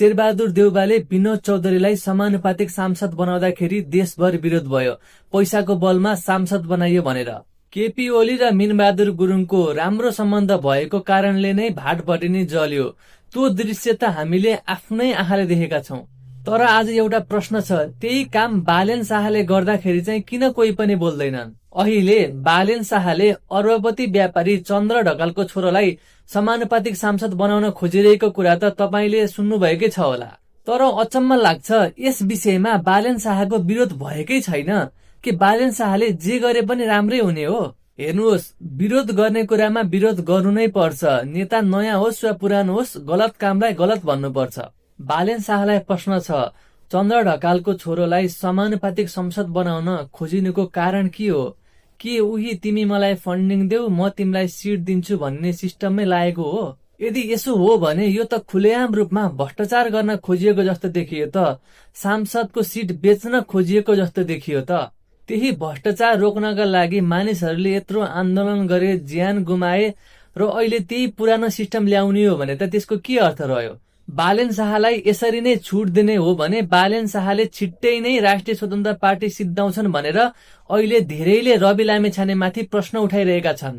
शेरबहादुर देउवाले विनोद चौधरीलाई समानुपातिक सांसद बनाउँदाखेरि देशभर विरोध भयो, पैसाको बलमा सांसद बनाइयो भनेर। केपी ओली र मिनबहादुर गुरुङको राम्रो सम्बन्ध भएको कारणले नै भाटभटिनी जल्यो। त्यो दृश्य त हामीले आफ्नै आँखाले देखेका छौं। तर आज एउटा प्रश्न छ, त्यही काम बालेन शाहले गर्दाखेरि चाहिँ किन कोही पनि बोल्दैनन्? अहिले बालेन शाहले अर्बपति व्यापारी चन्द्र ढकालको छोरोलाई समानुपातिक सांसद बनाउन खोजिरहेको कुरा त तपाईले सुन्नुभएकै छ होला। तर अचम्म लाग्छ, यस विषयमा बालेन शाहको विरोध भएकै छैन कि बालेन शाहले जे गरे पनि राम्रै हुने हो। हेर्नुहोस्, विरोध गर्ने कुरामा विरोध गर्नु नै पर्छ। नेता नयाँ होस् वा पुरानो होस्, गलत कामलाई गलत भन्नुपर्छ। बालेन शाहलाई प्रश्न छ, चन्द्र ढकालको छोरोलाई समानुपातिक संसद बनाउन खोजिनुको कारण के हो? के उही तिमी मलाई फन्डिङ देऊ, म तिमीलाई सिट दिन्छु भन्ने सिस्टममै लागेको हो? यदि यसो हो भने यो त खुलेआम रूपमा भ्रष्टाचार गर्न खोजिएको जस्तो देखियो त। सांसदको सिट बेच्न खोजिएको जस्तो देखियो त। त्यही भ्रष्टाचार रोक्नका लागि मानिसहरूले यत्रो आन्दोलन गरे, ज्यान गुमाए र अहिले त्यही पुरानो सिस्टम ल्याउने हो भने त त्यसको के अर्थ रह्यो? बालेन शाहलाई यसरी नै छुट दिने हो भने बालेन शाहले छिट्टै नै राष्ट्रिय स्वतन्त्र पार्टी सिद्धाउँछन् भनेर अहिले धेरैले रवि लामेछानेमाथि प्रश्न उठाइरहेका छन्।